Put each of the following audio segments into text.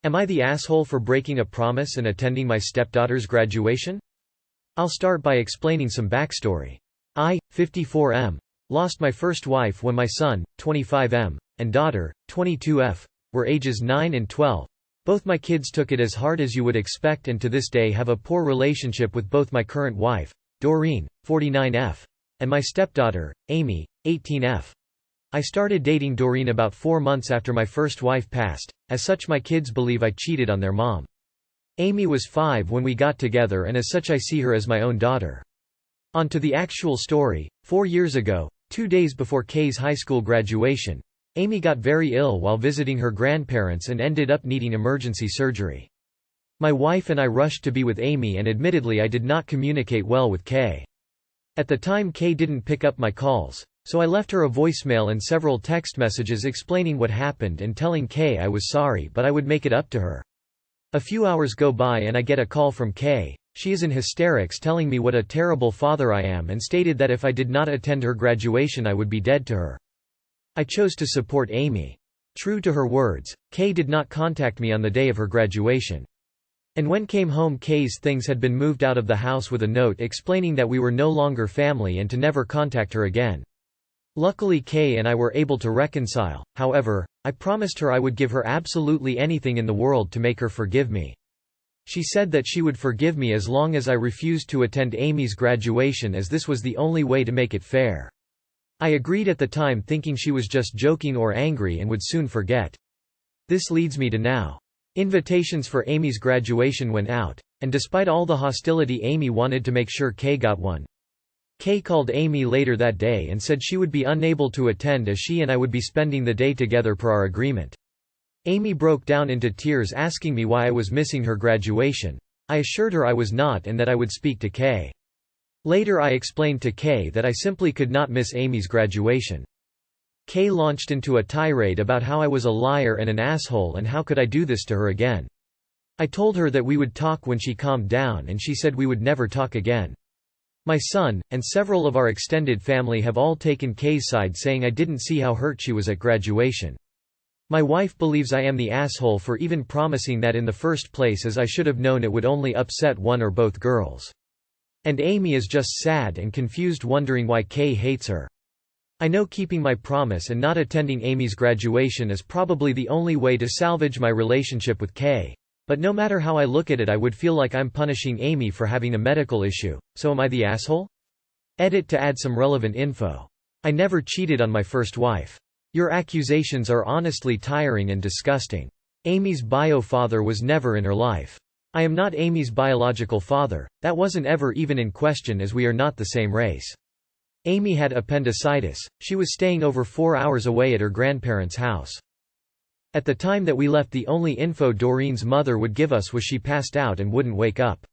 Am I the asshole for breaking a promise and attending my stepdaughter's graduation? I'll start by explaining some backstory. I, 54M, lost my first wife when my son, 25M, and daughter, 22F, were ages 9 and 12. Both my kids took it as hard as you would expect and to this day have a poor relationship with both my current wife, Doreen, 49F, and my stepdaughter, Amy, 18F. I started dating Doreen about 4 months after my first wife passed, as such my kids believe I cheated on their mom. Amy was 5 when we got together and as such I see her as my own daughter. On to the actual story. 4 years ago, 2 days before Kay's high school graduation, Amy got very ill while visiting her grandparents and ended up needing emergency surgery. My wife and I rushed to be with Amy and admittedly I did not communicate well with Kay. At the time Kay didn't pick up my calls, so I left her a voicemail and several text messages explaining what happened and telling Kay I was sorry but I would make it up to her. A few hours go by and I get a call from Kay. She is in hysterics telling me what a terrible father I am and stated that if I did not attend her graduation I would be dead to her. I chose to support Amy. True to her words, Kay did not contact me on the day of her graduation. And when came home Kay's things had been moved out of the house with a note explaining that we were no longer family and to never contact her again. Luckily Kay and I were able to reconcile, however, I promised her I would give her absolutely anything in the world to make her forgive me. She said that she would forgive me as long as I refused to attend Amy's graduation as this was the only way to make it fair. I agreed at the time thinking she was just joking or angry and would soon forget. This leads me to now. Invitations for Amy's graduation went out, and despite all the hostility Amy wanted to make sure Kay got one. Kay called Amy later that day and said she would be unable to attend as she and I would be spending the day together per our agreement. Amy broke down into tears asking me why I was missing her graduation. I assured her I was not and that I would speak to Kay. Later I explained to Kay that I simply could not miss Amy's graduation. Kay launched into a tirade about how I was a liar and an asshole and how could I do this to her again. I told her that we would talk when she calmed down and she said we would never talk again. My son, and several of our extended family have all taken Kay's side saying I didn't see how hurt she was at graduation. My wife believes I am the asshole for even promising that in the first place as I should have known it would only upset one or both girls. And Amy is just sad and confused wondering why Kay hates her. I know keeping my promise and not attending Amy's graduation is probably the only way to salvage my relationship with Kay. But no matter how I look at it I would feel like I'm punishing Amy for having a medical issue, so am I the asshole? Edit to add some relevant info. I never cheated on my first wife. Your accusations are honestly tiring and disgusting. Amy's bio father was never in her life. I am not Amy's biological father, that wasn't ever even in question as we are not the same race. Amy had appendicitis, she was staying over 4 hours away at her grandparents' house. At the time that we left the only info Doreen's mother would give us was she passed out and wouldn't wake up.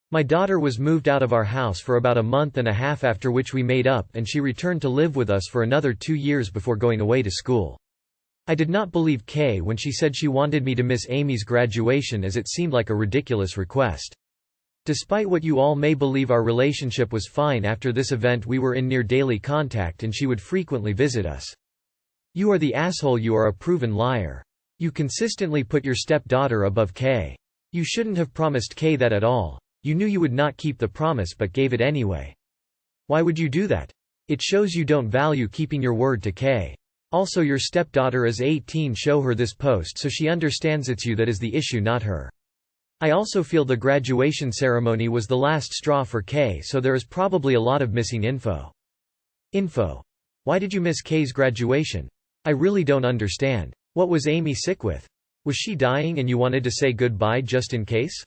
My daughter was moved out of our house for about a month and a half after which we made up and she returned to live with us for another 2 years before going away to school. I did not believe Kay when she said she wanted me to miss Amy's graduation as it seemed like a ridiculous request. Despite what you all may believe our relationship was fine after this event we were in near daily contact and she would frequently visit us. You are the asshole, you are a proven liar. You consistently put your stepdaughter above Kay. You shouldn't have promised Kay that at all. You knew you would not keep the promise but gave it anyway. Why would you do that? It shows you don't value keeping your word to Kay. Also your stepdaughter is 18, show her this post so she understands it's you that is the issue not her. I also feel the graduation ceremony was the last straw for Kay so there is probably a lot of missing info. Why did you miss Kay's graduation? I really don't understand. What was Amy sick with? Was she dying and you wanted to say goodbye just in case?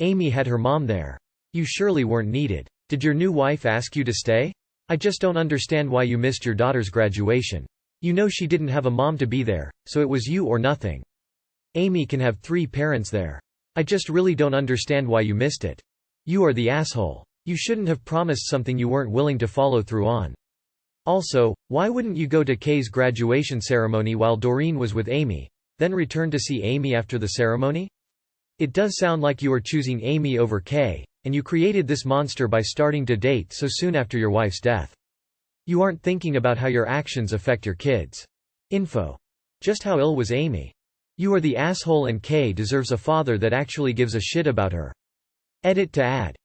Amy had her mom there. You surely weren't needed. Did your new wife ask you to stay? I just don't understand why you missed your daughter's graduation. You know she didn't have a mom to be there, so it was you or nothing. Amy can have 3 parents there. I just really don't understand why you missed it. You are the asshole. You shouldn't have promised something you weren't willing to follow through on. Also, why wouldn't you go to Kay's graduation ceremony while Doreen was with Amy, then return to see Amy after the ceremony? It does sound like you are choosing Amy over Kay, and you created this monster by starting to date so soon after your wife's death. You aren't thinking about how your actions affect your kids. Just how ill was Amy? You are the asshole and K deserves a father that actually gives a shit about her. Edit to add.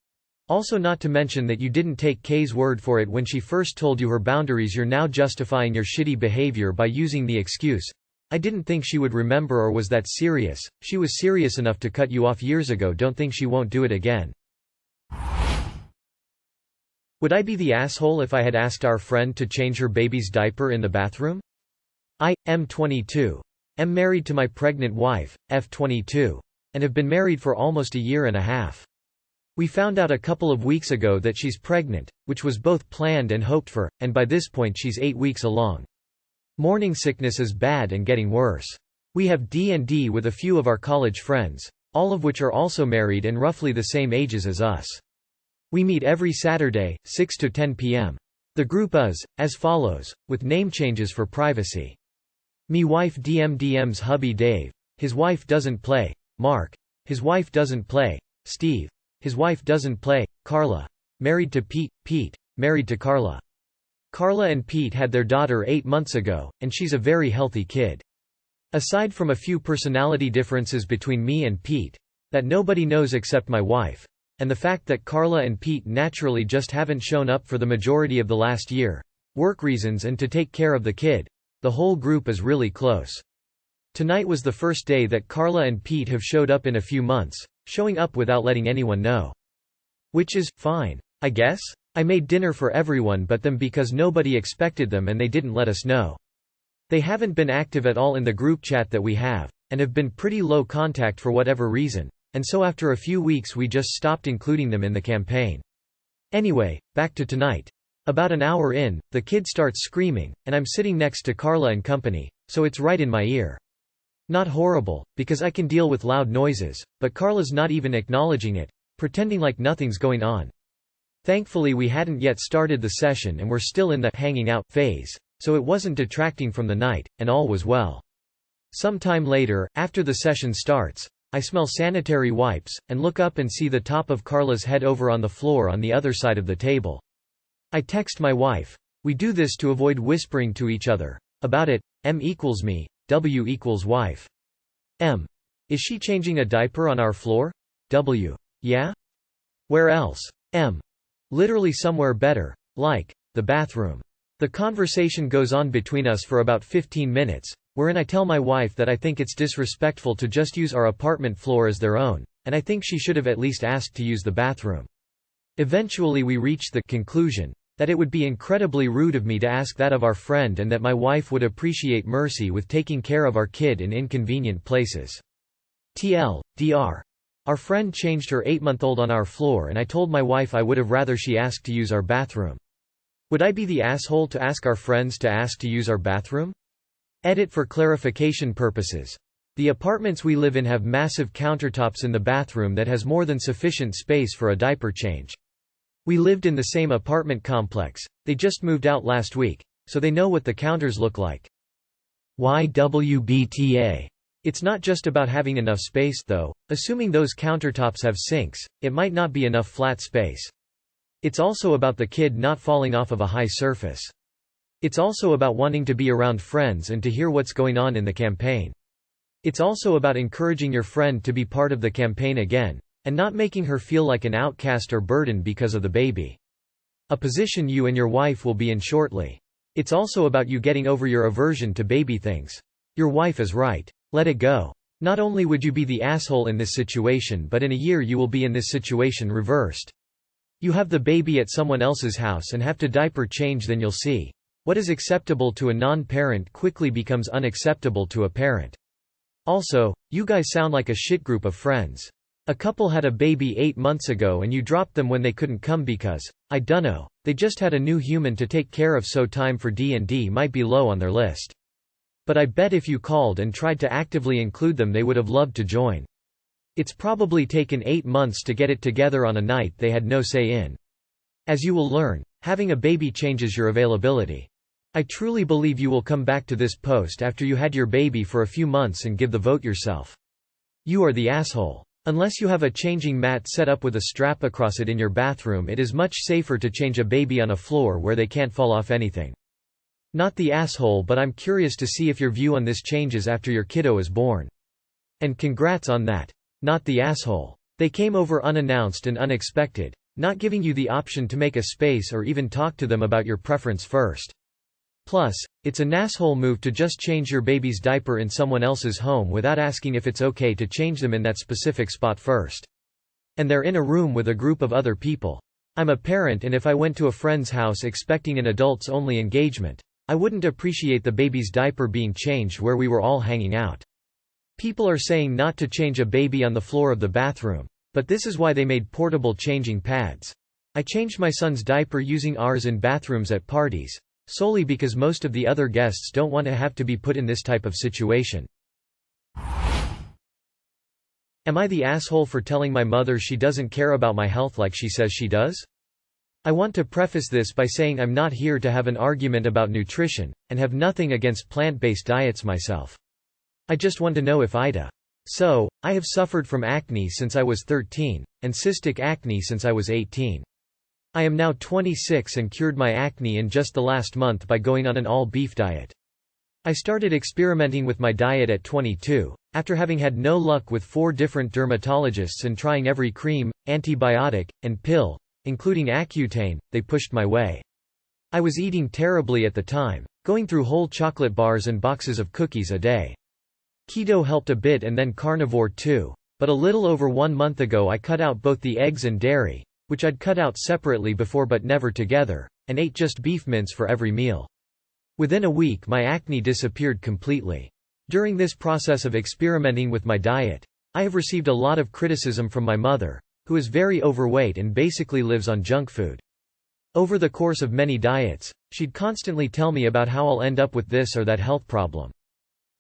Also, not to mention that you didn't take K's word for it when she first told you her boundaries. You're now justifying your shitty behavior by using the excuse, "I didn't think she would remember or was that serious." She was serious enough to cut you off years ago. Don't think she won't do it again. Would I be the asshole if I had asked our friend to change her baby's diaper in the bathroom? I am 22. Am married to my pregnant wife, F22. And have been married for almost a year and a half. We found out a couple of weeks ago that she's pregnant, which was both planned and hoped for, and by this point she's 8 weeks along. Morning sickness is bad and getting worse. We have D&D with a few of our college friends, all of which are also married and roughly the same ages as us. We meet every Saturday, 6 to 10 p.m. The group is, as follows, with name changes for privacy. Me wife DM's hubby Dave. His wife doesn't play, Mark. His wife doesn't play, Steve. His wife doesn't play, Carla. Married to Pete, married to Carla. Carla and Pete had their daughter 8 months ago, and she's a very healthy kid. Aside from a few personality differences between me and Pete, that nobody knows except my wife, and the fact that Carla and Pete naturally just haven't shown up for the majority of the last year, work reasons and to take care of the kid, the whole group is really close. Tonight was the first day that Carla and Pete have showed up in a few months, showing up without letting anyone know. Which is fine, I guess? I made dinner for everyone but them because nobody expected them and they didn't let us know. They haven't been active at all in the group chat that we have, and have been pretty low contact for whatever reason, and so after a few weeks we just stopped including them in the campaign. Anyway, back to tonight. About an hour in, the kid starts screaming, and I'm sitting next to Carla and company, so it's right in my ear. Not horrible, because I can deal with loud noises, but Carla's not even acknowledging it, pretending like nothing's going on. Thankfully we hadn't yet started the session and we're still in the hanging out phase, so it wasn't detracting from the night, and all was well. Some time later, after the session starts, I smell sanitary wipes, and look up and see the top of Carla's head over on the floor on the other side of the table. I text my wife. We do this to avoid whispering to each other about it. M equals me, W equals wife. M. Is she changing a diaper on our floor? W. Yeah? Where else? M. Literally somewhere better, like the bathroom. The conversation goes on between us for about 15 minutes, wherein I tell my wife that I think it's disrespectful to just use our apartment floor as their own, and I think she should have at least asked to use the bathroom. Eventually we reach the conclusion that it would be incredibly rude of me to ask that of our friend and that my wife would appreciate mercy with taking care of our kid in inconvenient places. TL.Dr. Our friend changed her 8-month-old on our floor and I told my wife I would have rather she asked to use our bathroom. Would I be the asshole to ask our friends to ask to use our bathroom? Edit for clarification purposes. The apartments we live in have massive countertops in the bathroom that has more than sufficient space for a diaper change. We lived in the same apartment complex, they just moved out last week, so they know what the counters look like. YWBTA. It's not just about having enough space though, assuming those countertops have sinks, it might not be enough flat space. It's also about the kid not falling off of a high surface. It's also about wanting to be around friends and to hear what's going on in the campaign. It's also about encouraging your friend to be part of the campaign again, and not making her feel like an outcast or burden because of the baby. A position you and your wife will be in shortly. It's also about you getting over your aversion to baby things. Your wife is right. Let it go. Not only would you be the asshole in this situation, but in a year you will be in this situation reversed. You have the baby at someone else's house and have to diaper change, then you'll see. What is acceptable to a non-parent quickly becomes unacceptable to a parent. Also, you guys sound like a shit group of friends. A couple had a baby 8 months ago and you dropped them when they couldn't come because, I dunno, they just had a new human to take care of, so time for D&D might be low on their list. But I bet if you called and tried to actively include them they would have loved to join. It's probably taken 8 months to get it together on a night they had no say in. As you will learn, having a baby changes your availability. I truly believe you will come back to this post after you had your baby for a few months and give the vote yourself. You are the asshole. Unless you have a changing mat set up with a strap across it in your bathroom, it is much safer to change a baby on a floor where they can't fall off anything. Not the asshole, but I'm curious to see if your view on this changes after your kiddo is born. And congrats on that. Not the asshole. They came over unannounced and unexpected, not giving you the option to make a space or even talk to them about your preference first. Plus, it's a nasshole move to just change your baby's diaper in someone else's home without asking if it's okay to change them in that specific spot first. And they're in a room with a group of other people. I'm a parent, and if I went to a friend's house expecting an adults-only engagement, I wouldn't appreciate the baby's diaper being changed where we were all hanging out. People are saying not to change a baby on the floor of the bathroom, but this is why they made portable changing pads. I changed my son's diaper using ours in bathrooms at parties, solely because most of the other guests don't want to have to be put in this type of situation. Am I the asshole for telling my mother she doesn't care about my health like she says she does? I want to preface this by saying I'm not here to have an argument about nutrition, and have nothing against plant-based diets myself. I just want to know if AITA. So, I have suffered from acne since I was 13, and cystic acne since I was 18. I am now 26 and cured my acne in just the last month by going on an all-beef diet. I started experimenting with my diet at 22, after having had no luck with 4 different dermatologists and trying every cream, antibiotic, and pill, including Accutane, they pushed my way. I was eating terribly at the time, going through whole chocolate bars and boxes of cookies a day. Keto helped a bit and then carnivore too, but a little over 1 month ago I cut out both the eggs and dairy, which I'd cut out separately before but never together, and ate just beef mince for every meal. Within a week my acne disappeared completely. During this process of experimenting with my diet, I have received a lot of criticism from my mother, who is very overweight and basically lives on junk food. Over the course of many diets, she'd constantly tell me about how I'll end up with this or that health problem.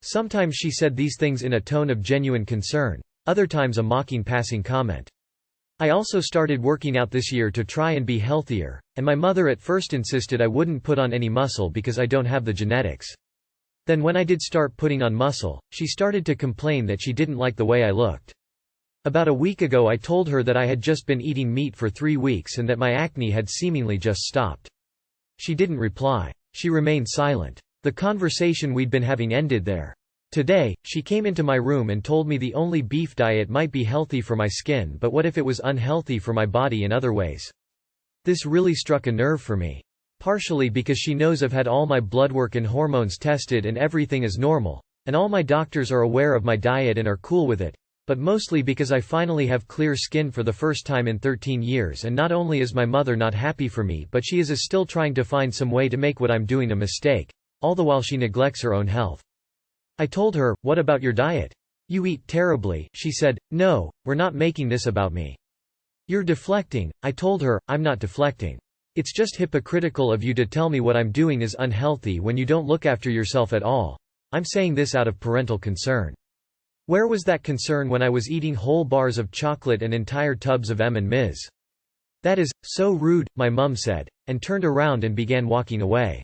Sometimes she said these things in a tone of genuine concern, other times a mocking passing comment. I also started working out this year to try and be healthier, and my mother at first insisted I wouldn't put on any muscle because I don't have the genetics. Then when I did start putting on muscle, she started to complain that she didn't like the way I looked. About a week ago I told her that I had just been eating meat for 3 weeks and that my acne had seemingly just stopped. She didn't reply. She remained silent. The conversation we'd been having ended there. Today, she came into my room and told me the only beef diet might be healthy for my skin, but what if it was unhealthy for my body in other ways? This really struck a nerve for me. Partially because she knows I've had all my blood work and hormones tested and everything is normal, and all my doctors are aware of my diet and are cool with it, but mostly because I finally have clear skin for the first time in 13 years, and not only is my mother not happy for me, but she is still trying to find some way to make what I'm doing a mistake, all the while she neglects her own health. I told her, "What about your diet? You eat terribly." She said, "No, we're not making this about me. You're deflecting." I told her, "I'm not deflecting. It's just hypocritical of you to tell me what I'm doing is unhealthy when you don't look after yourself at all. I'm saying this out of parental concern. Where was that concern when I was eating whole bars of chocolate and entire tubs of M&Ms? That is so rude," my mum said, and turned around and began walking away.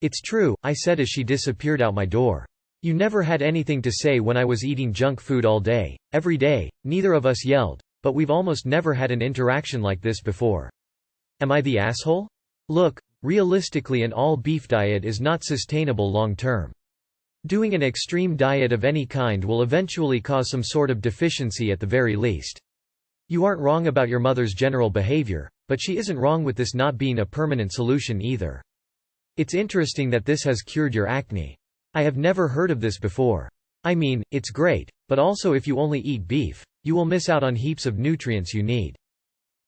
"It's true," I said as she disappeared out my door. "You never had anything to say when I was eating junk food all day, every day." Neither of us yelled, but we've almost never had an interaction like this before. Am I the asshole? Look, realistically an all-beef diet is not sustainable long-term. Doing an extreme diet of any kind will eventually cause some sort of deficiency at the very least. You aren't wrong about your mother's general behavior, but she isn't wrong with this not being a permanent solution either. It's interesting that this has cured your acne. I have never heard of this before. I mean, it's great, but also if you only eat beef, you will miss out on heaps of nutrients you need.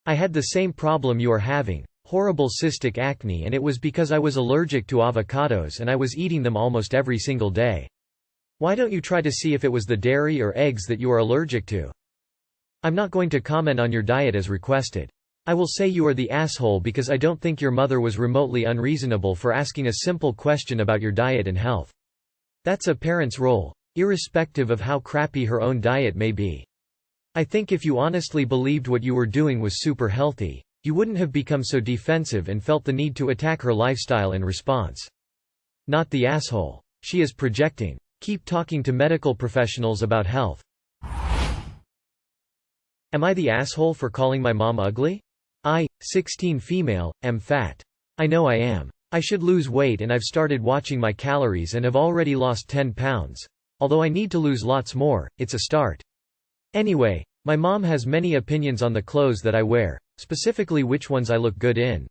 I had the same problem you are having, horrible cystic acne, and it was because I was allergic to avocados and I was eating them almost every single day. Why don't you try to see if it was the dairy or eggs that you are allergic to? I'm not going to comment on your diet as requested. I will say you are the asshole because I don't think your mother was remotely unreasonable for asking a simple question about your diet and health. That's a parent's role, irrespective of how crappy her own diet may be. I think if you honestly believed what you were doing was super healthy, you wouldn't have become so defensive and felt the need to attack her lifestyle in response. Not the asshole. She is projecting. Keep talking to medical professionals about health. Am I the asshole for calling my mom ugly? I, 16 female, am fat. I know I am. I should lose weight and I've started watching my calories and have already lost 10 pounds. Although I need to lose lots more, it's a start. Anyway, my mom has many opinions on the clothes that I wear, specifically which ones I look good in.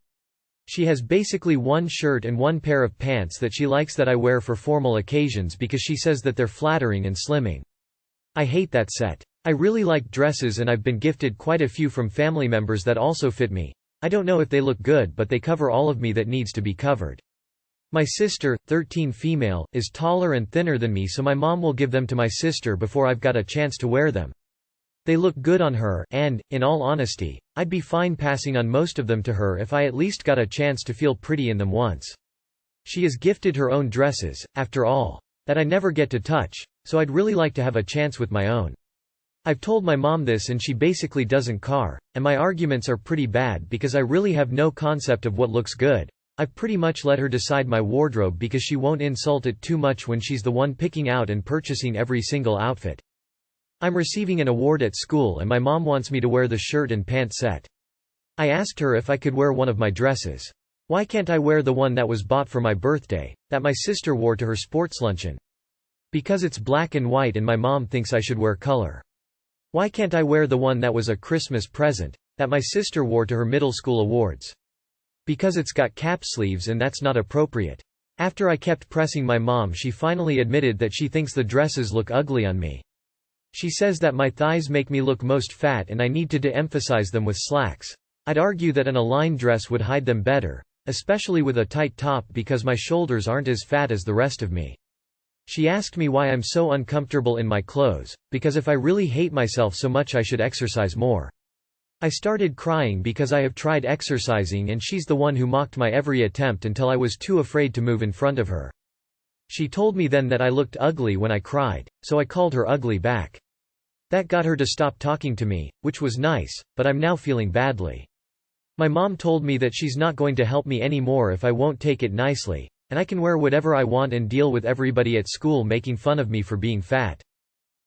She has basically one shirt and one pair of pants that she likes that I wear for formal occasions because she says that they're flattering and slimming. I hate that set. I really like dresses and I've been gifted quite a few from family members that also fit me. I don't know if they look good, but they cover all of me that needs to be covered. My sister, 13 female, is taller and thinner than me, so my mom will give them to my sister before I've got a chance to wear them. They look good on her and, in all honesty, I'd be fine passing on most of them to her if I at least got a chance to feel pretty in them once. She is gifted her own dresses, after all, that I never get to touch, so I'd really like to have a chance with my own. I've told my mom this and she basically doesn't care, and my arguments are pretty bad because I really have no concept of what looks good. I've pretty much let her decide my wardrobe because she won't insult it too much when she's the one picking out and purchasing every single outfit. I'm receiving an award at school and my mom wants me to wear the shirt and pant set. I asked her if I could wear one of my dresses. Why can't I wear the one that was bought for my birthday, that my sister wore to her sports luncheon? Because it's black and white and my mom thinks I should wear color. Why can't I wear the one that was a Christmas present, that my sister wore to her middle school awards? Because it's got cap sleeves and that's not appropriate. After I kept pressing my mom, she finally admitted that she thinks the dresses look ugly on me. She says that my thighs make me look most fat and I need to de-emphasize them with slacks. I'd argue that an aligned dress would hide them better, especially with a tight top because my shoulders aren't as fat as the rest of me. She asked me why I'm so uncomfortable in my clothes, because if I really hate myself so much I should exercise more. I started crying because I have tried exercising and she's the one who mocked my every attempt until I was too afraid to move in front of her. She told me then that I looked ugly when I cried, so I called her ugly back. That got her to stop talking to me, which was nice, but I'm now feeling badly. My mom told me that she's not going to help me anymore if I won't take it nicely, and I can wear whatever I want and deal with everybody at school making fun of me for being fat.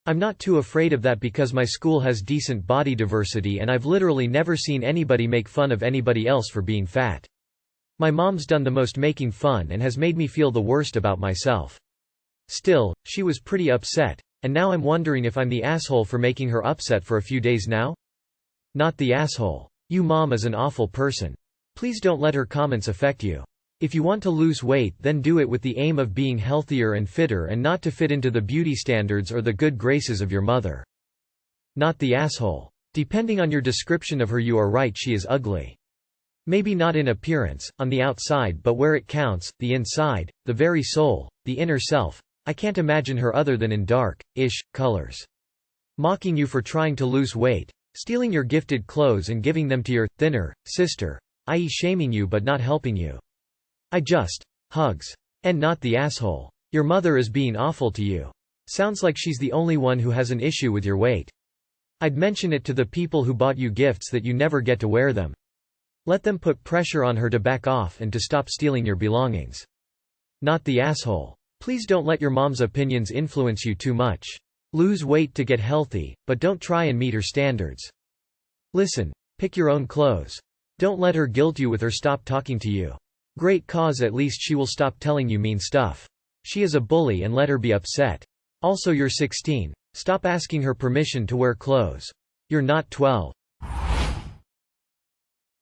I'm not too afraid of that because my school has decent body diversity and I've literally never seen anybody make fun of anybody else for being fat. My mom's done the most making fun and has made me feel the worst about myself. Still, she was pretty upset, and now I'm wondering if I'm the asshole for making her upset for a few days now? Not the asshole. You mom is an awful person. Please don't let her comments affect you. If you want to lose weight, then do it with the aim of being healthier and fitter and not to fit into the beauty standards or the good graces of your mother. Not the asshole. Depending on your description of her, you are right, she is ugly. Maybe not in appearance, on the outside, but where it counts, the inside, the very soul, the inner self. I can't imagine her other than in dark-ish colors. Mocking you for trying to lose weight, stealing your gifted clothes and giving them to your thinner sister, i.e. shaming you but not helping you. I just hugs. And not the asshole. Your mother is being awful to you. Sounds like she's the only one who has an issue with your weight. I'd mention it to the people who bought you gifts that you never get to wear them. Let them put pressure on her to back off and to stop stealing your belongings. Not the asshole. Please don't let your mom's opinions influence you too much. Lose weight to get healthy, but don't try and meet her standards. Listen, pick your own clothes. Don't let her guilt you with her stop talking to you. Great cause, at least she will stop telling you mean stuff. She is a bully and let her be upset. Also, you're 16. Stop asking her permission to wear clothes. You're not 12.